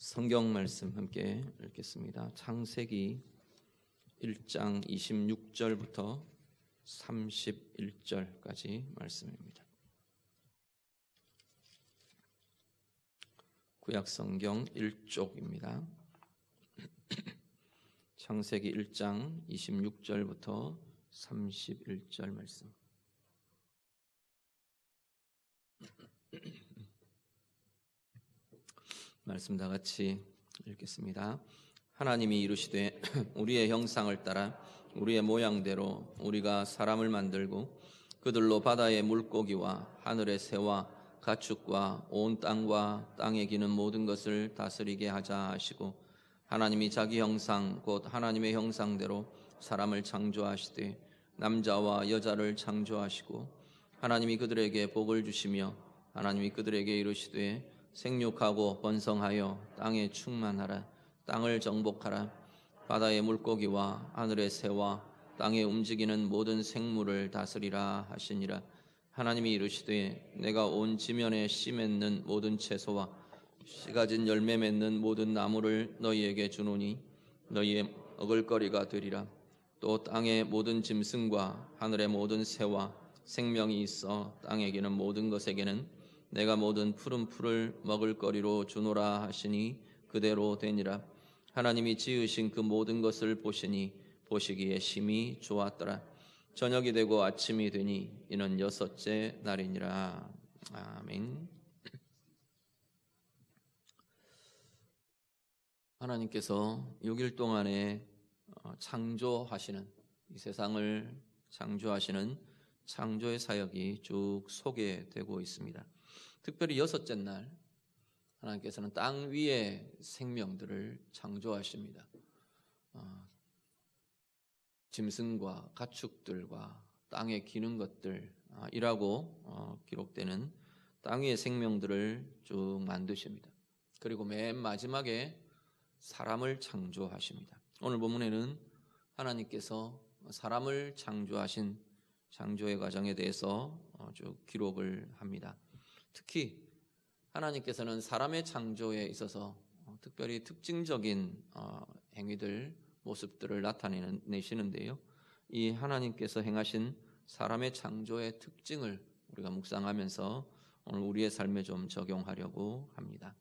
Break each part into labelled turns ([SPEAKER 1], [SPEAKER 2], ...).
[SPEAKER 1] 성경 말씀 함께 읽겠습니다. 창세기 1장 26절부터 31절까지 말씀입니다. 구약성경 1쪽입니다. 창세기 1장 26절부터 31절 말씀. 말씀 다 같이 읽겠습니다. 하나님이 이르시되 우리의 형상을 따라 우리의 모양대로 우리가 사람을 만들고 그들로 바다의 물고기와 하늘의 새와 가축과 온 땅과 땅에 기는 모든 것을 다스리게 하자 하시고, 하나님이 자기 형상 곧 하나님의 형상대로 사람을 창조하시되 남자와 여자를 창조하시고, 하나님이 그들에게 복을 주시며 하나님이 그들에게 이르시되 생육하고 번성하여 땅에 충만하라. 땅을 정복하라. 바다의 물고기와 하늘의 새와 땅에 움직이는 모든 생물을 다스리라 하시니라. 하나님이 이르시되 내가 온 지면에 씨 맺는 모든 채소와 씨 가진 열매 맺는 모든 나무를 너희에게 주노니 너희의 먹을거리가 되리라. 또 땅의 모든 짐승과 하늘의 모든 새와 생명이 있어 땅에 기는 모든 것에게는 내가 모든 푸른 풀을 먹을거리로 주노라 하시니 그대로 되니라. 하나님이 지으신 그 모든 것을 보시니 보시기에 심히 좋았더라. 저녁이 되고 아침이 되니 이는 여섯째 날이니라. 아멘. 하나님께서 6일 동안에 창조하시는, 이 세상을 창조하시는 창조의 사역이 쭉 소개되고 있습니다. 특별히 여섯째 날 하나님께서는 땅 위의 생명들을 창조하십니다. 짐승과 가축들과 땅에 기는 것들이라고 기록되는 땅 위의 생명들을 쭉 만드십니다. 그리고 맨 마지막에 사람을 창조하십니다. 오늘 본문에는 하나님께서 사람을 창조하신 창조의 과정에 대해서 쭉 기록을 합니다. 특히 하나님께서는 사람의 창조에 있어서 특별히 특징적인 행위들, 모습들을 나타내시는데요. 이 하나님께서 행하신 사람의 창조의 특징을 우리가 묵상하면서 오늘 우리의 삶에 좀 적용하려고 합니다.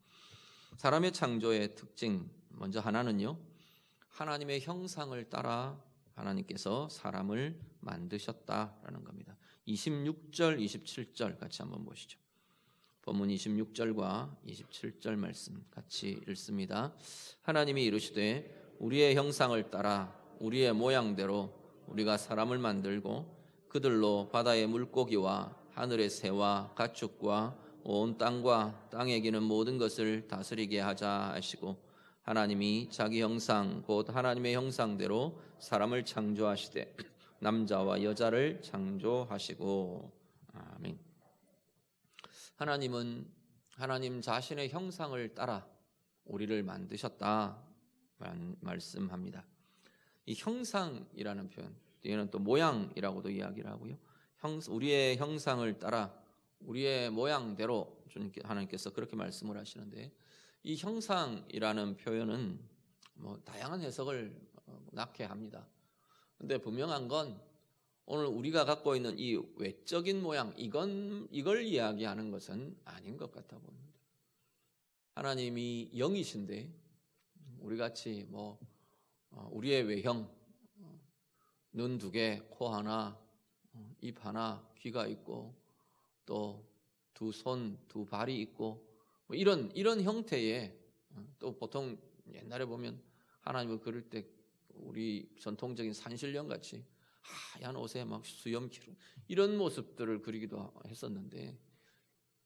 [SPEAKER 1] 사람의 창조의 특징, 먼저 하나는요, 하나님의 형상을 따라 하나님께서 사람을 만드셨다라는 겁니다. 26절, 27절 같이 한번 보시죠. 본문 26절과 27절 말씀 같이 읽습니다. 하나님이 이르시되 우리의 형상을 따라 우리의 모양대로 우리가 사람을 만들고 그들로 바다의 물고기와 하늘의 새와 가축과 온 땅과 땅에 기는 모든 것을 다스리게 하자 하시고, 하나님이 자기 형상 곧 하나님의 형상대로 사람을 창조하시되 남자와 여자를 창조하시고. 아멘. 하나님은 하나님 자신의 형상을 따라 우리를 만드셨다 말씀합니다. 이 형상이라는 표현, 뒤에는 또 모양이라고도 이야기를 하고요. 우리의 형상을 따라 우리의 모양대로 하나님께서 그렇게 말씀을 하시는데, 이 형상이라는 표현은 다양한 해석을 낳게 합니다. 그런데 분명한 건 오늘 우리가 갖고 있는 이 외적인 모양, 이걸 이야기하는 것은 아닌 것 같아 보입니다. 하나님이 영이신데 우리같이 우리의 외형, 눈 2개, 코 하나, 입 하나, 귀가 있고 또 2손, 2발이 있고 이런 형태의, 또 보통 옛날에 보면 하나님을 그릴 때 우리 전통적인 산신령 같이 하얀 옷에 막 수염 기른 이런 모습들을 그리기도 했었는데,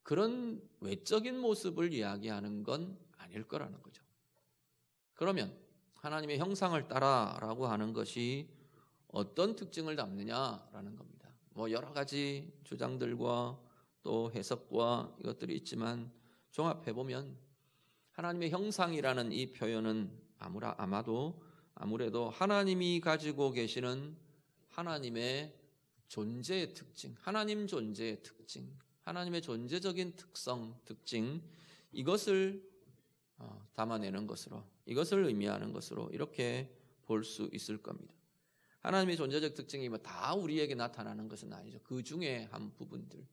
[SPEAKER 1] 그런 외적인 모습을 이야기하는 건 아닐 거라는 거죠. 그러면 하나님의 형상을 따라라고 하는 것이 어떤 특징을 담느냐라는 겁니다. 여러 가지 주장들과 또 해석과 이것들이 있지만 종합해보면 하나님의 형상이라는 이 표현은 아무래도 하나님이 가지고 계시는 하나님의 존재의 특징, 하나님 존재의 특징, 하나님의 존재적인 특징, 이것을 담아내는 것으로, 이것을 의미하는 것으로 이렇게 볼 수 있을 겁니다. 하나님의 존재적 특징이 다 우리에게 나타나는 것은 아니죠. 그 중에 한 부분들,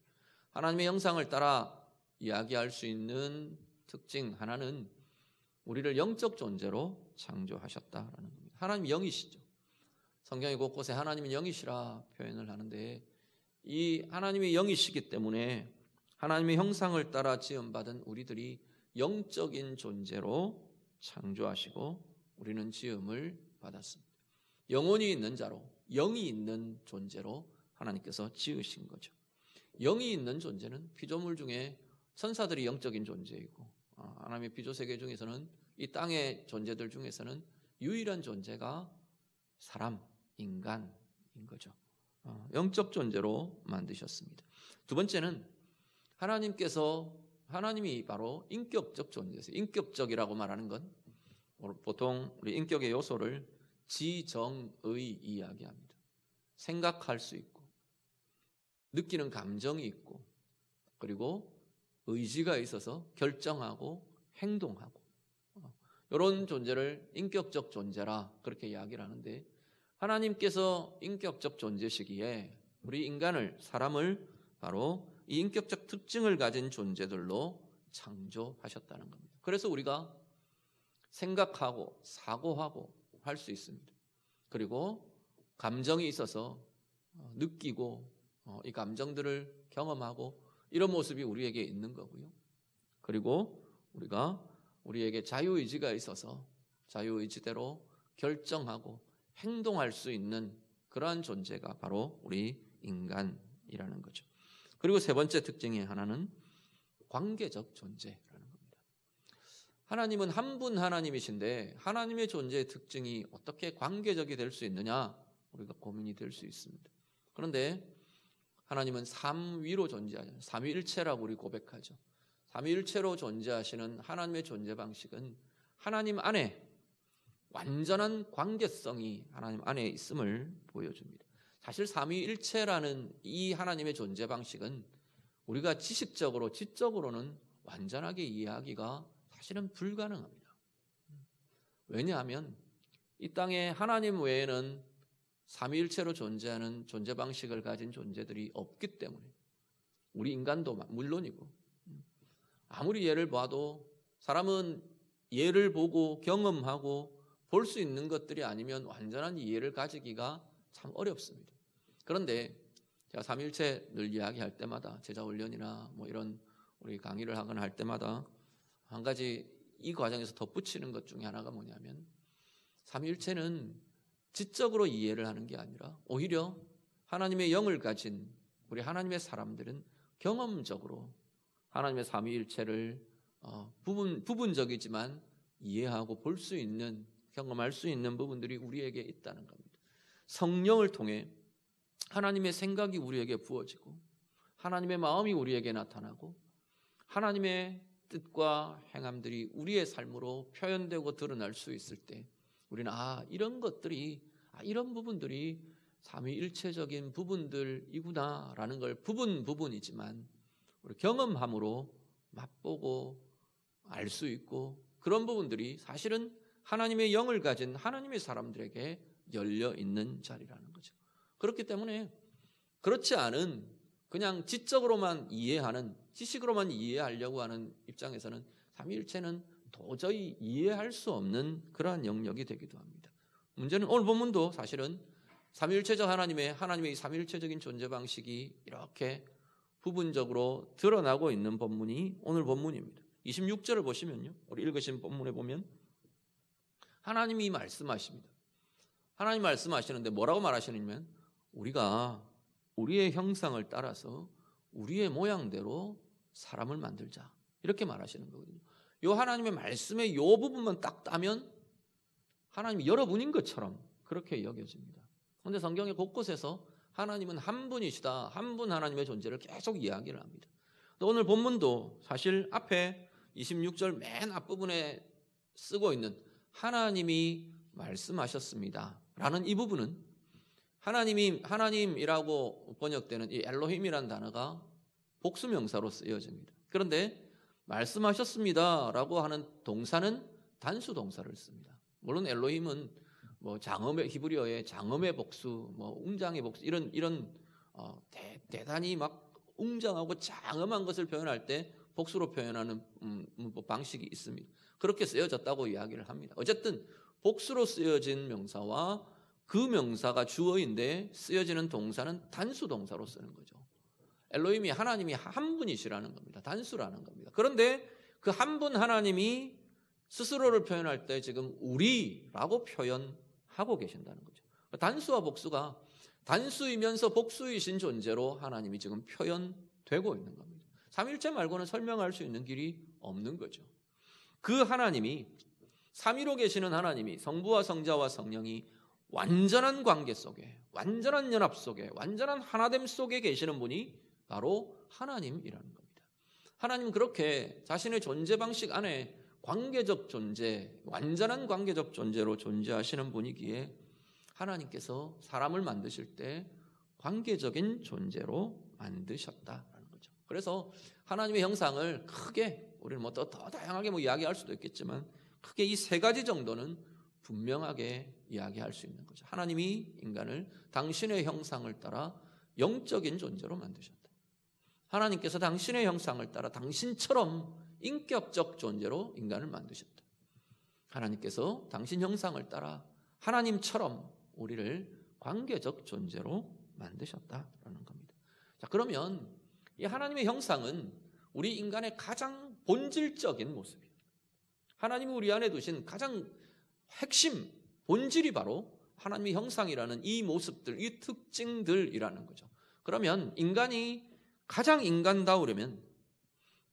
[SPEAKER 1] 하나님의 형상을 따라 이야기할 수 있는 특징 하나는 우리를 영적 존재로 창조하셨다라는 겁니다. 하나님이 영이시죠. 성경의 곳곳에 하나님은 영이시라 표현을 하는데, 이 하나님이 영이시기 때문에 하나님의 형상을 따라 지음받은 우리들이 영적인 존재로 창조하시고 우리는 지음을 받았습니다. 영혼이 있는 자로, 영이 있는 존재로 하나님께서 지으신 거죠. 영이 있는 존재는 피조물 중에 천사들이 영적인 존재이고, 하나님의 피조세계 중에서는 이 땅의 존재들 중에서는 유일한 존재가 사람, 인간인 거죠. 영적 존재로 만드셨습니다. 두 번째는 하나님이 바로 인격적 존재세요. 인격적이라고 말하는 건 보통 우리 인격의 요소를 지정의 이야기합니다. 생각할 수 있고, 느끼는 감정이 있고, 그리고 의지가 있어서 결정하고 행동하고, 이런 존재를 인격적 존재라 그렇게 이야기를 하는데, 하나님께서 인격적 존재시기에 우리 인간을, 사람을 바로 이 인격적 특징을 가진 존재들로 창조하셨다는 겁니다. 그래서 우리가 생각하고 사고하고 할 수 있습니다. 그리고 감정이 있어서 느끼고 이 감정들을 경험하고, 이런 모습이 우리에게 있는 거고요. 그리고 우리에게 자유의지가 있어서 자유의지대로 결정하고 행동할 수 있는 그러한 존재가 바로 우리 인간이라는 거죠. 그리고 세 번째 특징이 하나는 관계적 존재라는 겁니다. 하나님은 한 분 하나님이신데 하나님의 존재의 특징이 어떻게 관계적이 될 수 있느냐, 우리가 고민이 될 수 있습니다. 그런데 하나님은 삼위로 존재하죠. 삼위일체라고 우리 고백하죠. 삼위일체로 존재하시는 하나님의 존재 방식은 하나님 안에 완전한 관계성이 하나님 안에 있음을 보여줍니다. 사실 삼위일체라는 이 하나님의 존재 방식은 우리가 지식적으로, 지적으로는 완전하게 이해하기가 사실은 불가능합니다. 왜냐하면 이 땅에 하나님 외에는 삼위일체로 존재하는 존재 방식을 가진 존재들이 없기 때문에, 우리 인간도 물론이고, 아무리 예를 봐도 사람은 예를 보고 경험하고 볼 수 있는 것들이 아니면 완전한 이해를 가지기가 참 어렵습니다. 그런데 제가 삼위일체 늘 이야기할 때마다, 제자훈련이나 이런 우리 강의를 하거나 할 때마다 한 가지 이 과정에서 덧붙이는 것 중에 하나가 뭐냐면, 삼위일체는 지적으로 이해를 하는 게 아니라 오히려 하나님의 영을 가진 우리 하나님의 사람들은 경험적으로 하나님의 삼위일체를 부분적이지만 이해하고 볼 수 있는, 경험할 수 있는 부분들이 우리에게 있다는 겁니다. 성령을 통해 하나님의 생각이 우리에게 부어지고, 하나님의 마음이 우리에게 나타나고, 하나님의 뜻과 행함들이 우리의 삶으로 표현되고 드러날 수 있을 때 우리는 이런 것들이, 이런 부분들이 삼위일체적인 부분들이구나라는 걸 부분이지만 우리 경험함으로 맛보고 알 수 있고, 그런 부분들이 사실은 하나님의 영을 가진 하나님의 사람들에게 열려 있는 자리라는 거죠. 그렇기 때문에 그렇지 않은, 그냥 지적으로만 이해하는, 지식으로만 이해하려고 하는 입장에서는 삼위일체는 도저히 이해할 수 없는 그러한 영역이 되기도 합니다. 문제는 오늘 본문도 사실은 삼위일체적 하나님의 삼위일체적인 존재 방식이 이렇게 부분적으로 드러나고 있는 본문이 오늘 본문입니다. 26절을 보시면요, 우리 읽으신 본문에 보면 하나님이 말씀하십니다. 하나님 말씀하시는데 뭐라고 말하시냐면, 우리가 우리의 형상을 따라서 우리의 모양대로 사람을 만들자, 이렇게 말하시는 거거든요. 이 하나님의 말씀의 이 부분만 딱 따면 하나님이 여러분인 것처럼 그렇게 여겨집니다. 그런데 성경의 곳곳에서 하나님은 한 분이시다, 한 분 하나님의 존재를 계속 이야기를 합니다. 오늘 본문도 사실 앞에 26절 맨 앞부분에 쓰고 있는 하나님이 말씀하셨습니다 라는 이 부분은 하나님이라고 번역되는 이 엘로힘이라는 단어가 복수명사로 쓰여집니다. 그런데 말씀하셨습니다라고 하는 동사는 단수 동사를 씁니다. 물론 엘로힘은 뭐 장엄의 히브리어의 장엄의 복수, 뭐 웅장의 복수 이런 대단히 막 웅장하고 장엄한 것을 표현할 때 복수로 표현하는 방식이 있습니다. 그렇게 쓰여졌다고 이야기를 합니다. 어쨌든 복수로 쓰여진 명사와 그 명사가 주어인데 쓰여지는 동사는 단수 동사로 쓰는 거죠. 엘로힘이 하나님이 한 분이시라는 겁니다. 단수라는 겁니다. 그런데 그 한 분 하나님이 스스로를 표현할 때 지금 우리라고 표현하고 계신다는 거죠. 단수와 복수가 단수이면서 복수이신 존재로 하나님이 지금 표현되고 있는 겁니다. 삼위일체 말고는 설명할 수 있는 길이 없는 거죠. 그 하나님이 삼위로 계시는 하나님이 성부와 성자와 성령이 완전한 관계 속에, 완전한 연합 속에, 완전한 하나됨 속에 계시는 분이 바로 하나님이라는 겁니다. 하나님은 그렇게 자신의 존재 방식 안에 관계적 존재, 완전한 관계적 존재로 존재하시는 분이기에 하나님께서 사람을 만드실 때 관계적인 존재로 만드셨다라는 거죠. 그래서 하나님의 형상을 크게 우리는 뭐 더 다양하게 이야기할 수도 있겠지만 크게 이 세 가지 정도는 분명하게 이야기할 수 있는 거죠. 하나님이 인간을 당신의 형상을 따라 영적인 존재로 만드셨다. 하나님께서 당신의 형상을 따라 당신처럼 인격적 존재로 인간을 만드셨다. 하나님께서 당신 형상을 따라 하나님처럼 우리를 관계적 존재로 만드셨다라는 겁니다. 자, 그러면 이 하나님의 형상은 우리 인간의 가장 본질적인 모습이에요. 하나님이 우리 안에 두신 가장 핵심, 본질이 바로 하나님의 형상이라는 이 모습들, 이 특징들이라는 거죠. 그러면 인간이 가장 인간다우려면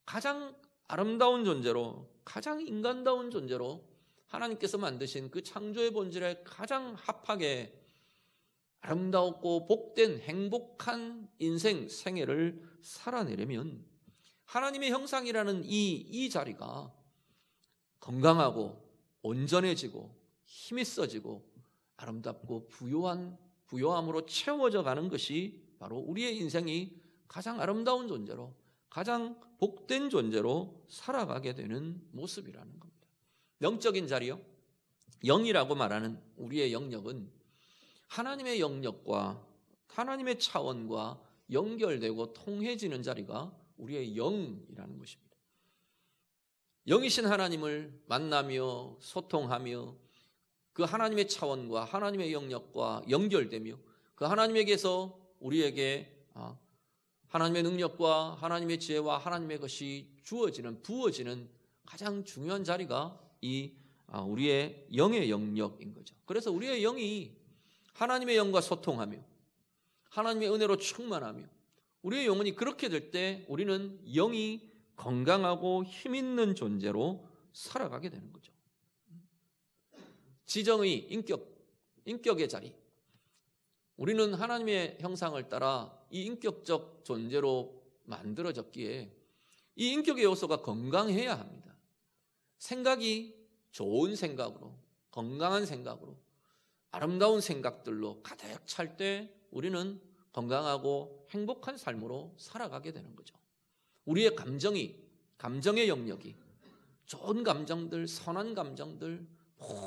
[SPEAKER 1] 가장 아름다운 존재로, 가장 인간다운 존재로 하나님께서 만드신 그 창조의 본질에 가장 합하게 아름다웠고 복된 행복한 인생, 생애를 살아내려면 하나님의 형상이라는 이 자리가 건강하고 온전해지고 힘이 있어지고 아름답고 부요함으로 채워져 가는 것이 바로 우리의 인생이 가장 아름다운 존재로, 가장 복된 존재로 살아가게 되는 모습이라는 겁니다. 영적인 자리요, 영이라고 말하는 우리의 영역은 하나님의 영역과 하나님의 차원과 연결되고 통해지는 자리가 우리의 영이라는 것입니다. 영이신 하나님을 만나며 소통하며 그 하나님의 차원과 하나님의 영역과 연결되며 그 하나님에게서 우리에게 하나님의 능력과 하나님의 지혜와 하나님의 것이 주어지는, 부어지는 가장 중요한 자리가 이 우리의 영의 영역인 거죠. 그래서 우리의 영이 하나님의 영과 소통하며 하나님의 은혜로 충만하며 우리의 영혼이 그렇게 될 때 우리는 영이 건강하고 힘 있는 존재로 살아가게 되는 거죠. 지정의 인격의 자리. 우리는 하나님의 형상을 따라 이 인격적 존재로 만들어졌기에 이 인격의 요소가 건강해야 합니다. 생각이 좋은 생각으로, 건강한 생각으로, 아름다운 생각들로 가득 찰 때 우리는 건강하고 행복한 삶으로 살아가게 되는 거죠. 우리의 감정의 영역이 좋은 감정들, 선한 감정들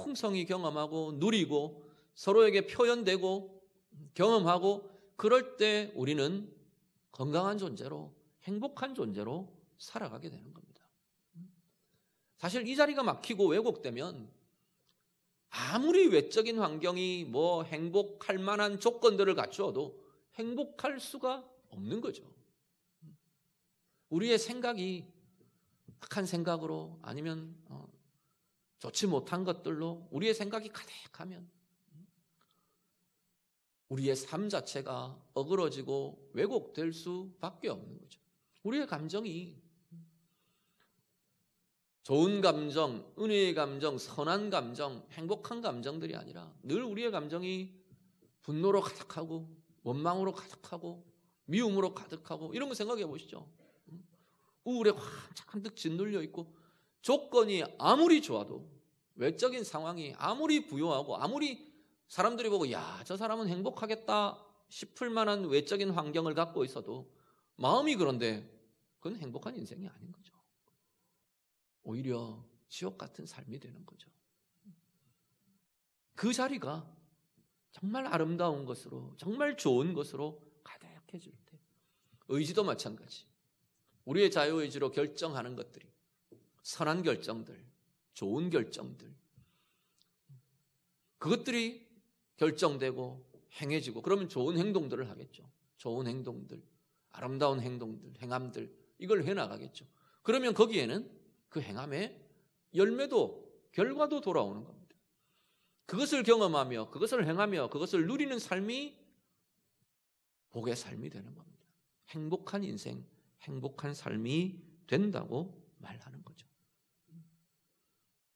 [SPEAKER 1] 풍성히 경험하고 누리고 서로에게 표현되고 경험하고 그럴 때 우리는 건강한 존재로, 행복한 존재로 살아가게 되는 겁니다. 사실 이 자리가 막히고 왜곡되면 아무리 외적인 환경이 행복할 만한 조건들을 갖추어도 행복할 수가 없는 거죠. 우리의 생각이 악한 생각으로 아니면 좋지 못한 것들로 우리의 생각이 가득하면 우리의 삶 자체가 어그러지고 왜곡될 수밖에 없는 거죠. 우리의 감정이 좋은 감정, 은혜의 감정, 선한 감정, 행복한 감정들이 아니라 늘 우리의 감정이 분노로 가득하고 원망으로 가득하고 미움으로 가득하고 이런 거 생각해 보시죠. 우울에 잔뜩 짓눌려 있고 조건이 아무리 좋아도 외적인 상황이 아무리 부요하고 아무리 사람들이 보고 저 사람은 행복하겠다 싶을 만한 외적인 환경을 갖고 있어도 마음이 그런데 그건 행복한 인생이 아닌 거죠. 오히려 지옥 같은 삶이 되는 거죠. 그 자리가 정말 아름다운 것으로, 정말 좋은 것으로 가득해질 때, 의지도 마찬가지. 우리의 자유의지로 결정하는 것들이 선한 결정들, 좋은 결정들, 그것들이 결정되고 행해지고, 그러면 좋은 행동들을 하겠죠. 좋은 행동들, 아름다운 행동들, 행함들, 이걸 해나가겠죠. 그러면 거기에는 그 행함의 열매도, 결과도 돌아오는 겁니다. 그것을 경험하며, 그것을 행하며, 그것을 누리는 삶이 복의 삶이 되는 겁니다. 행복한 인생, 행복한 삶이 된다고 말하는 거죠.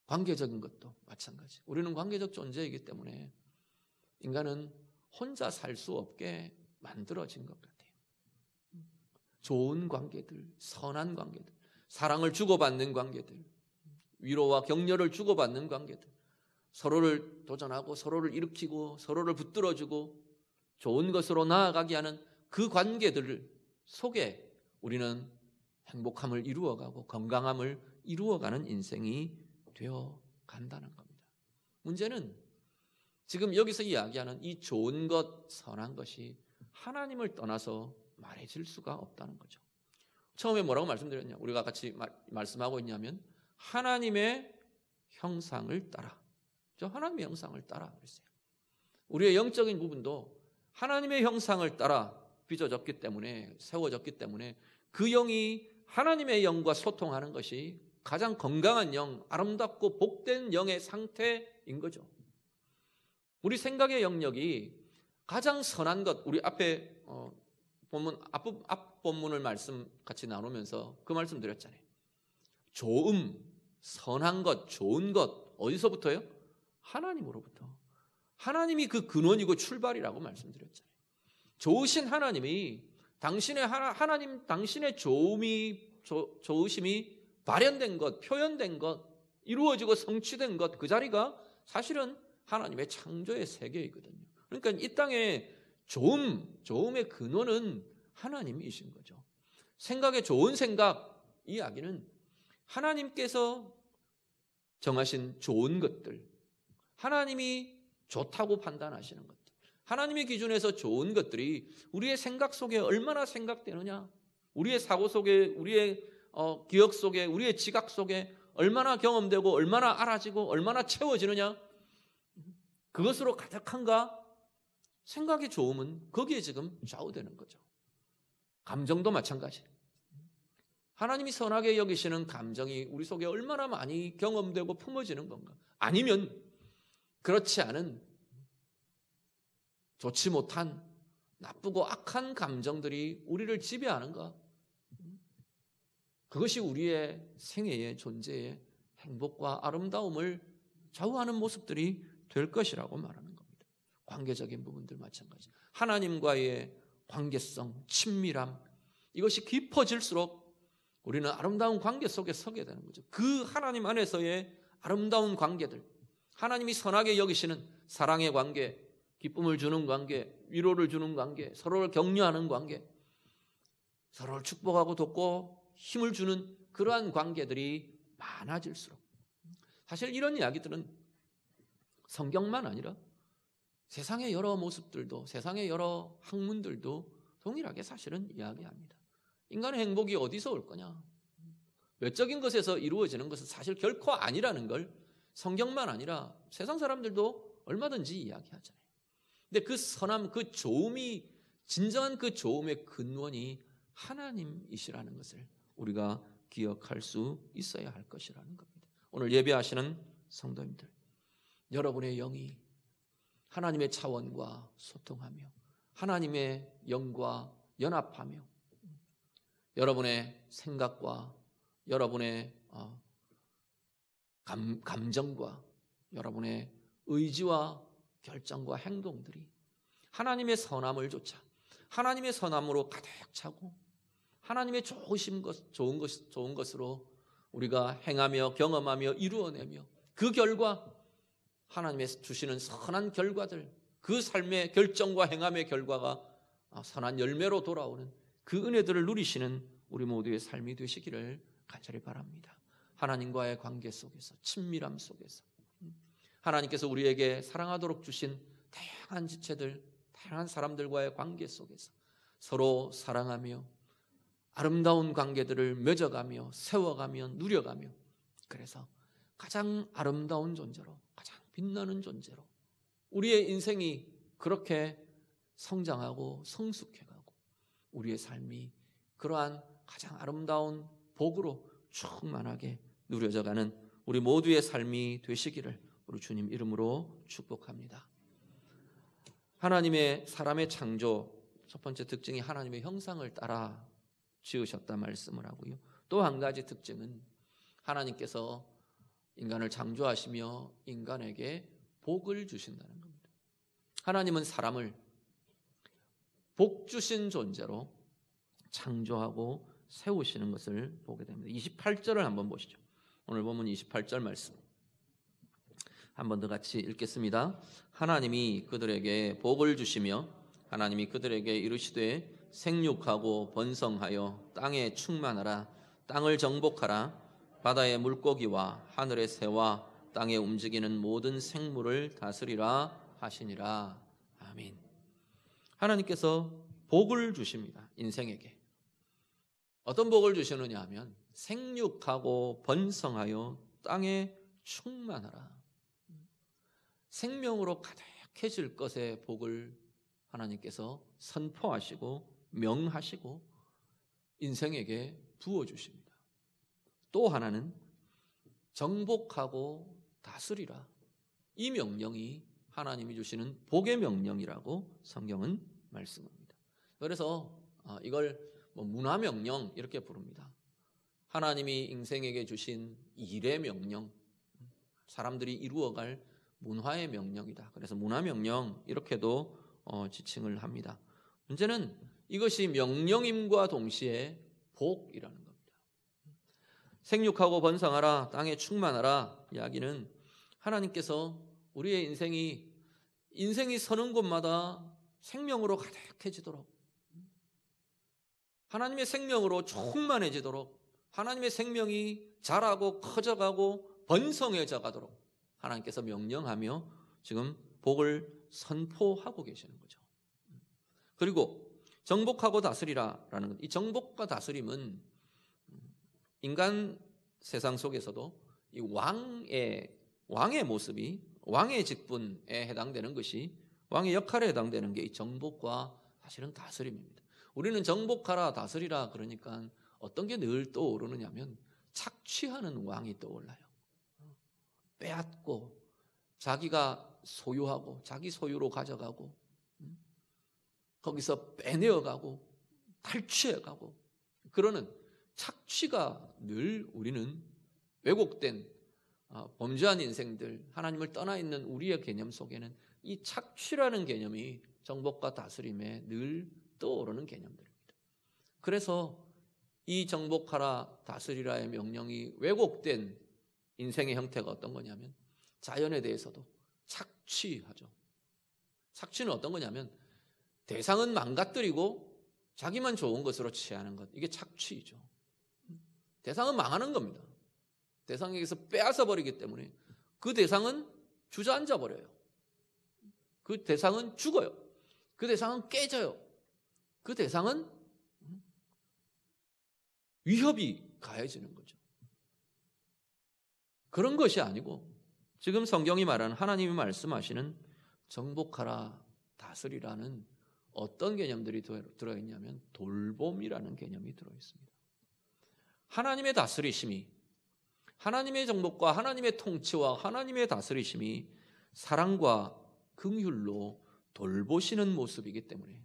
[SPEAKER 1] 관계적인 것도 마찬가지. 우리는 관계적 존재이기 때문에 인간은 혼자 살 수 없게 만들어진 것 같아요. 좋은 관계들, 선한 관계들, 사랑을 주고받는 관계들, 위로와 격려를 주고받는 관계들, 서로를 도전하고 서로를 일으키고 서로를 붙들어주고 좋은 것으로 나아가게 하는 그 관계들 속에 우리는 행복함을 이루어가고 건강함을 이루어가는 인생이 되어 간다는 겁니다. 문제는 지금 여기서 이야기하는 이 좋은 것, 선한 것이 하나님을 떠나서 말해질 수가 없다는 거죠. 처음에 뭐라고 말씀드렸냐? 우리가 같이 말씀하고 있냐면 하나님의 형상을 따라. 하나님의 형상을 따라 그랬어요. 우리의 영적인 부분도 하나님의 형상을 따라 빚어졌기 때문에, 세워졌기 때문에 그 영이 하나님의 영과 소통하는 것이 가장 건강한 영, 아름답고 복된 영의 상태인 거죠. 우리 생각의 영역이 가장 선한 것, 우리 앞에 본문, 앞 본문을 말씀 같이 나누면서 그 말씀 드렸잖아요. 좋음, 선한 것, 좋은 것, 어디서부터요? 하나님으로부터. 하나님이 그 근원이고 출발이라고 말씀드렸잖아요. 좋으신 하나님이 당신의 좋으심이 발현된 것, 표현된 것, 이루어지고 성취된 것, 그 자리가 사실은 하나님의 창조의 세계이거든요. 그러니까 이 땅에 좋음의 근원은 하나님이신 거죠. 생각의 좋은 생각 이야기는 하나님께서 정하신 좋은 것들, 하나님이 좋다고 판단하시는 것들, 하나님의 기준에서 좋은 것들이 우리의 생각 속에 얼마나 생각되느냐, 우리의 사고 속에, 우리의 기억 속에, 우리의 지각 속에 얼마나 경험되고 얼마나 알아지고 얼마나 채워지느냐, 그것으로 가득한가? 생각의 좋음은 거기에 지금 좌우되는 거죠. 감정도 마찬가지. 하나님이 선하게 여기시는 감정이 우리 속에 얼마나 많이 경험되고 품어지는 건가? 아니면 그렇지 않은 좋지 못한 나쁘고 악한 감정들이 우리를 지배하는가? 그것이 우리의 생애의 존재의 행복과 아름다움을 좌우하는 모습들이 될 것이라고 말하는 겁니다. 관계적인 부분들 마찬가지. 하나님과의 관계성, 친밀함, 이것이 깊어질수록 우리는 아름다운 관계 속에 서게 되는 거죠. 그 하나님 안에서의 아름다운 관계들, 하나님이 선하게 여기시는 사랑의 관계, 기쁨을 주는 관계, 위로를 주는 관계, 서로를 격려하는 관계, 서로를 축복하고 돕고 힘을 주는 그러한 관계들이 많아질수록, 사실 이런 이야기들은 성경만 아니라 세상의 여러 모습들도, 세상의 여러 학문들도 동일하게 사실은 이야기합니다. 인간의 행복이 어디서 올 거냐? 외적인 것에서 이루어지는 것은 사실 결코 아니라는 걸 성경만 아니라 세상 사람들도 얼마든지 이야기하잖아요. 근데 그 선함, 그 좋음이, 진정한 그 좋음의 근원이 하나님이시라는 것을 우리가 기억할 수 있어야 할 것이라는 겁니다. 오늘 예배하시는 성도님들, 여러분의 영이 하나님의 차원과 소통하며 하나님의 영과 연합하며 여러분의 생각과 여러분의 감정과 여러분의 의지와 결정과 행동들이 하나님의 선함을 좇아 하나님의 선함으로 가득 차고 하나님의 좋은 것으로 우리가 행하며 경험하며 이루어내며 그 결과 하나님의 주시는 선한 결과들, 그 삶의 결정과 행함의 결과가 선한 열매로 돌아오는 그 은혜들을 누리시는 우리 모두의 삶이 되시기를 간절히 바랍니다. 하나님과의 관계 속에서, 친밀함 속에서 하나님께서 우리에게 사랑하도록 주신 다양한 지체들, 다양한 사람들과의 관계 속에서 서로 사랑하며 아름다운 관계들을 맺어가며 세워가며 누려가며, 그래서 가장 아름다운 존재로, 가장 빛나는 존재로 우리의 인생이 그렇게 성장하고 성숙해가고 우리의 삶이 그러한 가장 아름다운 복으로 충만하게 누려져가는 우리 모두의 삶이 되시기를 우리 주님 이름으로 축복합니다. 하나님의 사람의 창조, 첫 번째 특징이 하나님의 형상을 따라 지으셨다 말씀을 하고요. 또 한 가지 특징은 하나님께서 인간을 창조하시며 인간에게 복을 주신다는 겁니다. 하나님은 사람을 복 주신 존재로 창조하고 세우시는 것을 보게 됩니다. 28절을 한번 보시죠. 오늘 본문 28절 말씀 한 번 더 같이 읽겠습니다. 하나님이 그들에게 복을 주시며 하나님이 그들에게 이르시되 생육하고 번성하여 땅에 충만하라. 땅을 정복하라. 바다의 물고기와 하늘의 새와 땅에 움직이는 모든 생물을 다스리라 하시니라. 아멘. 하나님께서 복을 주십니다. 인생에게. 어떤 복을 주시느냐 하면 생육하고 번성하여 땅에 충만하라. 생명으로 가득해질 것의 복을 하나님께서 선포하시고 명하시고 인생에게 부어주십니다. 또 하나는 정복하고 다스리라. 이 명령이 하나님이 주시는 복의 명령이라고 성경은 말씀합니다. 그래서 이걸 문화명령 이렇게 부릅니다. 하나님이 인생에게 주신 일의 명령, 사람들이 이루어갈 문화의 명령이다. 그래서 문화명령 이렇게도 지칭을 합니다. 문제는 이것이 명령임과 동시에 복이라는 겁니다. 생육하고 번성하라, 땅에 충만하라 이야기는 하나님께서 우리의 인생이 서는 곳마다 생명으로 가득해지도록, 하나님의 생명으로 충만해지도록, 하나님의 생명이 자라고 커져가고 번성해져 가도록 하나님께서 명령하며 지금 복을 선포하고 계시는 거죠. 그리고 정복하고 다스리라라는 것, 이 정복과 다스림은 인간 세상 속에서도 이 왕의 모습이, 왕의 직분에 해당되는 것이, 왕의 역할에 해당되는 게 이 정복과 사실은 다스림입니다. 우리는 정복하라 다스리라 그러니까 어떤 게 늘 떠오르느냐면 착취하는 왕이 떠올라요. 빼앗고 자기가 소유하고 자기 소유로 가져가고 거기서 빼내어가고 탈취해가고 그러는 착취가 늘 우리는 왜곡된 범죄한 인생들, 하나님을 떠나 있는 우리의 개념 속에는 이 착취라는 개념이 정복과 다스림에 늘 떠오르는 개념들입니다. 그래서 이 정복하라 다스리라의 명령이 왜곡된 인생의 형태가 어떤 거냐면 자연에 대해서도 착취하죠. 착취는 어떤 거냐면 대상은 망가뜨리고 자기만 좋은 것으로 취하는 것, 이게 착취이죠. 대상은 망하는 겁니다. 대상에게서 빼앗아 버리기 때문에 그 대상은 주저앉아 버려요. 그 대상은 죽어요. 그 대상은 깨져요. 그 대상은 위협이 가해지는 거죠. 그런 것이 아니고 지금 성경이 말하는, 하나님이 말씀하시는 정복하라 다스리라는 어떤 개념들이 들어있냐면 돌봄이라는 개념이 들어있습니다. 하나님의 다스리심이, 하나님의 정복과 하나님의 통치와 하나님의 다스리심이 사랑과 긍휼로 돌보시는 모습이기 때문에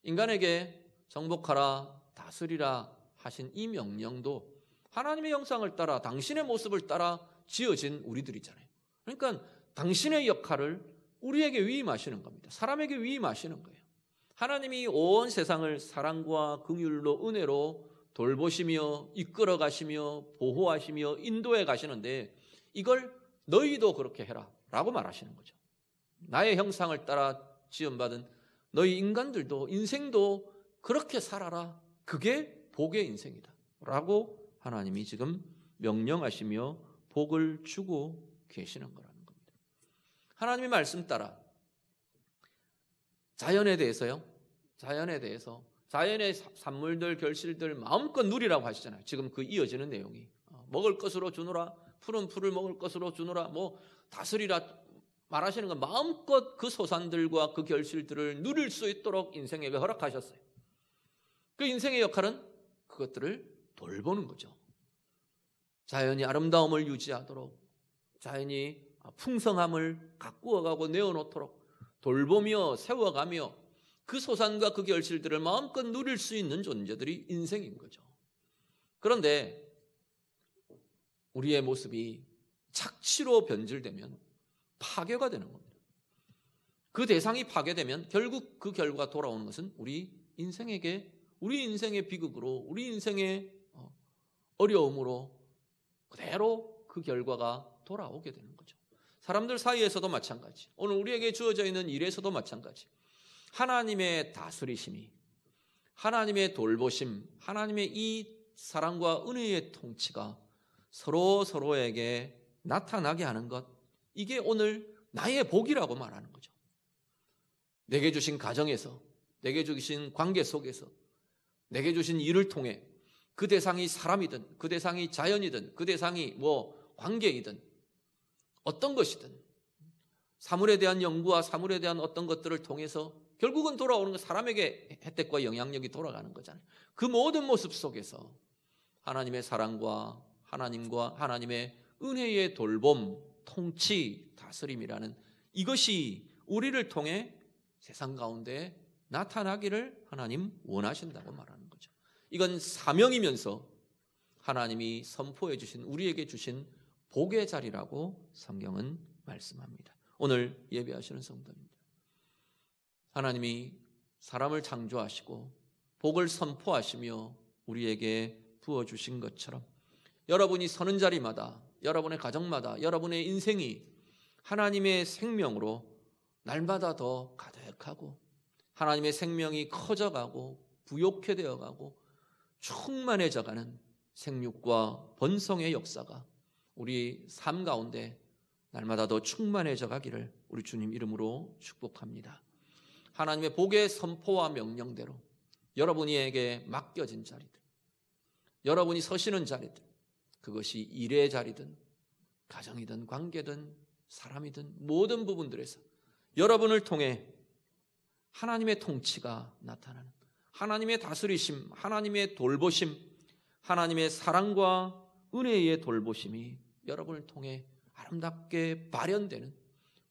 [SPEAKER 1] 인간에게 정복하라 다스리라 하신 이 명령도 하나님의 형상을 따라 당신의 모습을 따라 지어진 우리들이잖아요. 그러니까 당신의 역할을 우리에게 위임하시는 겁니다. 사람에게 위임하시는 거예요. 하나님이 온 세상을 사랑과 긍휼로 은혜로 돌보시며 이끌어 가시며 보호하시며 인도해 가시는데 이걸 너희도 그렇게 해라 라고 말하시는 거죠. 나의 형상을 따라 지음받은 너희 인간들도, 인생도 그렇게 살아라. 그게 복의 인생이다 라고 하나님이 지금 명령하시며 복을 주고 계시는 거라는 겁니다. 하나님의 말씀 따라 자연에 대해서 자연의 산물들, 결실들 마음껏 누리라고 하시잖아요. 지금 그 이어지는 내용이 먹을 것으로 주노라, 푸른 풀을 먹을 것으로 주노라, 뭐 다스리라 말하시는 건 마음껏 그 소산들과 그 결실들을 누릴 수 있도록 인생에게 허락하셨어요. 그 인생의 역할은 그것들을 돌보는 거죠. 자연이 아름다움을 유지하도록, 자연이 풍성함을 가꾸어가고 내어놓도록 돌보며 세워가며 그 소산과 그 결실들을 마음껏 누릴 수 있는 존재들이 인생인 거죠. 그런데 우리의 모습이 착취로 변질되면 파괴가 되는 겁니다. 그 대상이 파괴되면 결국 그 결과가 돌아오는 것은 우리 인생의 비극으로, 우리 인생의 어려움으로 그대로 그 결과가 돌아오게 되는 거죠. 사람들 사이에서도 마찬가지, 오늘 우리에게 주어져 있는 일에서도 마찬가지, 하나님의 다스리심이, 하나님의 돌보심, 하나님의 이 사랑과 은혜의 통치가 서로에게 나타나게 하는 것, 이게 오늘 나의 복이라고 말하는 거죠. 내게 주신 가정에서, 내게 주신 관계 속에서, 내게 주신 일을 통해 그 대상이 사람이든, 그 대상이 자연이든, 그 대상이 관계이든 어떤 것이든 사물에 대한 연구와 사물에 대한 어떤 것들을 통해서 결국은 돌아오는 건 사람에게 혜택과 영향력이 돌아가는 거잖아요. 그 모든 모습 속에서 하나님의 사랑과 하나님의 은혜의 돌봄, 통치, 다스림이라는 이것이 우리를 통해 세상 가운데 나타나기를 하나님 원하신다고 말하는 거죠. 이건 사명이면서 하나님이 선포해 주신, 우리에게 주신 복의 자리라고 성경은 말씀합니다. 오늘 예배하시는 성도입니다. 하나님이 사람을 창조하시고 복을 선포하시며 우리에게 부어주신 것처럼 여러분이 서는 자리마다, 여러분의 가정마다, 여러분의 인생이 하나님의 생명으로 날마다 더 가득하고 하나님의 생명이 커져가고 부욕해 되어가고 충만해져가는 생육과 번성의 역사가 우리 삶 가운데 날마다 더 충만해져 가기를 우리 주님 이름으로 축복합니다. 하나님의 복의 선포와 명령대로 여러분에게 맡겨진 자리들, 여러분이 서시는 자리들, 그것이 일의 자리든 가정이든 관계든 사람이든 모든 부분들에서 여러분을 통해 하나님의 통치가 나타나는, 하나님의 다스리심, 하나님의 돌보심, 하나님의 사랑과 은혜의 돌보심이 여러분을 통해 아름답게 발현되는,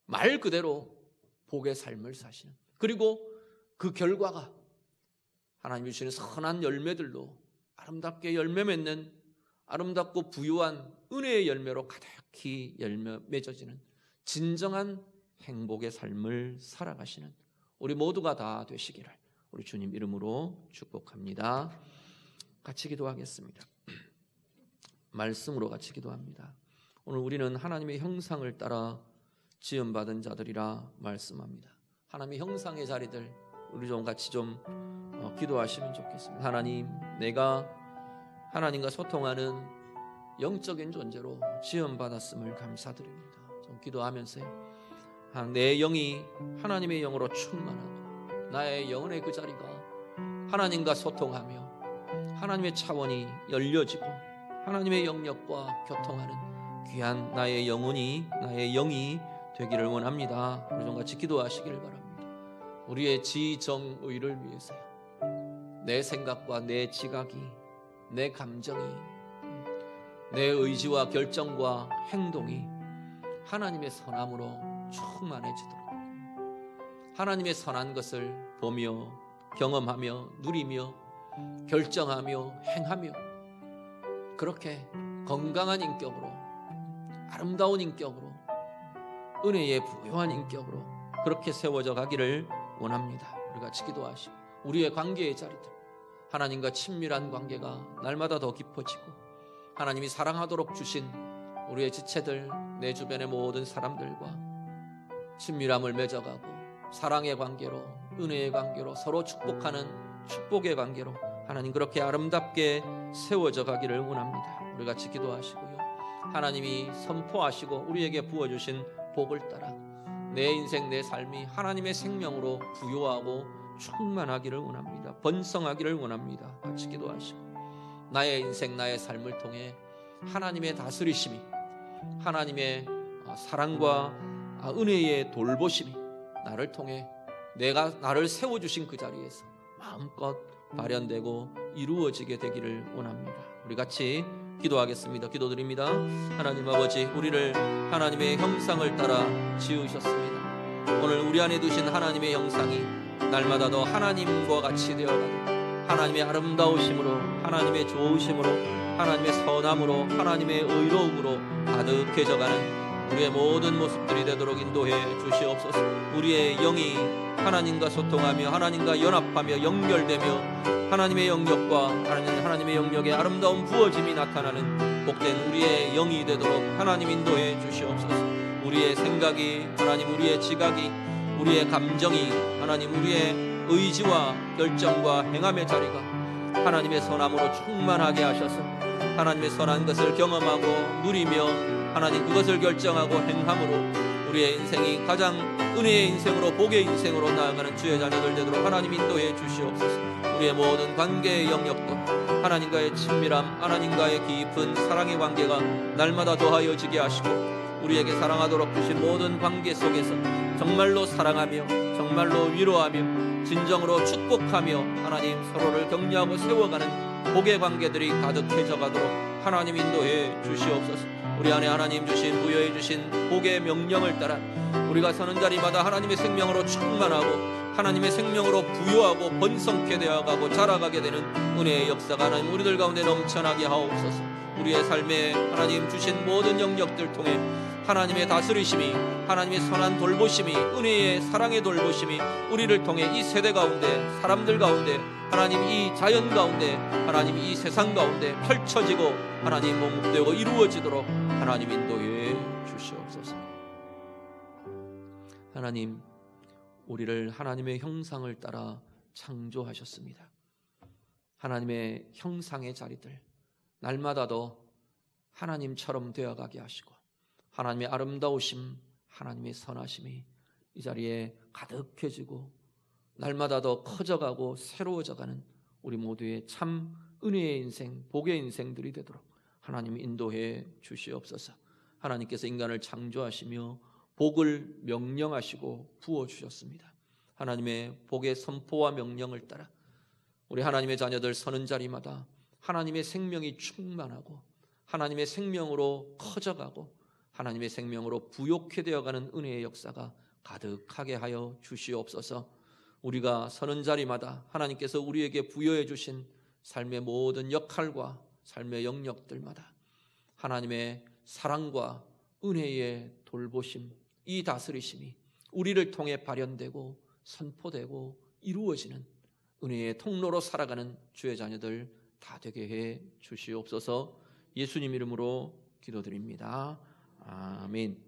[SPEAKER 1] 말 그대로 복의 삶을 사시는, 그리고 그 결과가 하나님이 주시는 선한 열매들로 아름답게 열매 맺는, 아름답고 부유한 은혜의 열매로 가득히 맺어지는 진정한 행복의 삶을 살아가시는 우리 모두가 다 되시기를 우리 주님 이름으로 축복합니다. 같이 기도하겠습니다. 말씀으로 같이 기도합니다. 오늘 우리는 하나님의 형상을 따라 지음받은 자들이라 말씀합니다. 하나님의 형상의 자리들 우리 좀 같이 기도하시면 좋겠습니다. 하나님, 내가 하나님과 소통하는 영적인 존재로 지음받았음을 감사드립니다. 좀 기도하면서요, 내 영이 하나님의 영으로 충만하고 나의 영혼의 그 자리가 하나님과 소통하며 하나님의 차원이 열려지고 하나님의 영역과 교통하는 귀한 나의 영혼이, 나의 영이 되기를 원합니다. 우리 좀 같이 기도하시기를 바랍니다. 우리의 지정의를 위해서요, 내 생각과 내 지각이, 내 감정이, 내 의지와 결정과 행동이 하나님의 선함으로 충만해지도록, 하나님의 선한 것을 보며 경험하며 누리며 결정하며 행하며 그렇게 건강한 인격으로, 아름다운 인격으로, 은혜의 부유한 인격으로 그렇게 세워져 가기를 원합니다. 우리 같이 기도하시고 우리의 관계의 자리들, 하나님과 친밀한 관계가 날마다 더 깊어지고 하나님이 사랑하도록 주신 우리의 지체들, 내 주변의 모든 사람들과 친밀함을 맺어가고 사랑의 관계로, 은혜의 관계로, 서로 축복하는 축복의 관계로 하나님 그렇게 아름답게 세워져 가기를 원합니다. 우리 같이 기도하시고요. 하나님이 선포하시고 우리에게 부어주신 복을 따라 내 인생 내 삶이 하나님의 생명으로 부요하고 충만하기를 원합니다. 번성하기를 원합니다. 같이 기도하시고 나의 인생 나의 삶을 통해 하나님의 다스리심이, 하나님의 사랑과 은혜의 돌보심이 나를 통해 내가 나를 세워주신 그 자리에서 마음껏 발현되고 이루어지게 되기를 원합니다. 우리 같이 기도하겠습니다. 기도드립니다. 하나님 아버지, 우리를 하나님의 형상을 따라 지으셨습니다. 오늘 우리 안에 두신 하나님의 형상이 날마다 더 하나님과 같이 되어가고 하나님의 아름다우심으로, 하나님의 좋으심으로, 하나님의 선함으로, 하나님의 의로움으로 가득해져가는 우리의 모든 모습들이 되도록 인도해 주시옵소서. 우리의 영이 하나님과 소통하며 하나님과 연합하며 연결되며 하나님의 영역과 하나님의 영역의 아름다운 부어짐이 나타나는 복된 우리의 영이 되도록 하나님 인도해 주시옵소서. 우리의 생각이, 하나님 우리의 지각이, 우리의 감정이, 하나님 우리의 의지와 결정과 행함의 자리가 하나님의 선함으로 충만하게 하셔서 하나님의 선한 것을 경험하고 누리며 하나님 그것을 결정하고 행함으로 우리의 인생이 가장 은혜의 인생으로, 복의 인생으로 나아가는 주의 자녀들 되도록 하나님 인도해 주시옵소서. 우리의 모든 관계의 영역도 하나님과의 친밀함, 하나님과의 깊은 사랑의 관계가 날마다 더하여지게 하시고 우리에게 사랑하도록 주신 모든 관계 속에서 정말로 사랑하며 정말로 위로하며 진정으로 축복하며 하나님 서로를 격려하고 세워가는 복의 관계들이 가득해져 가도록 하나님 인도해 주시옵소서. 우리 안에 하나님 주신, 부여해 주신 복의 명령을 따라 우리가 서는 자리마다 하나님의 생명으로 충만하고 하나님의 생명으로 부요하고 번성케 되어가고 자라가게 되는 은혜의 역사가 하나님 우리들 가운데 넘쳐나게 하옵소서. 우리의 삶에 하나님 주신 모든 영역들 통해 하나님의 다스리심이, 하나님의 선한 돌보심이, 은혜의 사랑의 돌보심이 우리를 통해 이 세대 가운데, 사람들 가운데, 하나님 이 자연 가운데, 하나님 이 세상 가운데 펼쳐지고 하나님 몸되고 이루어지도록 하나님 인도해 주시옵소서. 하나님, 우리를 하나님의 형상을 따라 창조하셨습니다. 하나님의 형상의 자리들 날마다 더 하나님처럼 되어가게 하시고 하나님의 아름다우심, 하나님의 선하심이 이 자리에 가득해지고 날마다 더 커져가고 새로워져가는 우리 모두의 참 은혜의 인생, 복의 인생들이 되도록 하나님 인도해 주시옵소서. 하나님께서 인간을 창조하시며 복을 명령하시고 부어주셨습니다. 하나님의 복의 선포와 명령을 따라 우리 하나님의 자녀들 서는 자리마다 하나님의 생명이 충만하고 하나님의 생명으로 커져가고 하나님의 생명으로 부욕해 되어가는 은혜의 역사가 가득하게 하여 주시옵소서. 우리가 서는 자리마다 하나님께서 우리에게 부여해 주신 삶의 모든 역할과 삶의 영역들마다 하나님의 사랑과 은혜의 돌보심, 이 다스리심이 우리를 통해 발현되고 선포되고 이루어지는 은혜의 통로로 살아가는 주의 자녀들 다 되게 해 주시옵소서. 예수님 이름으로 기도드립니다. 아멘.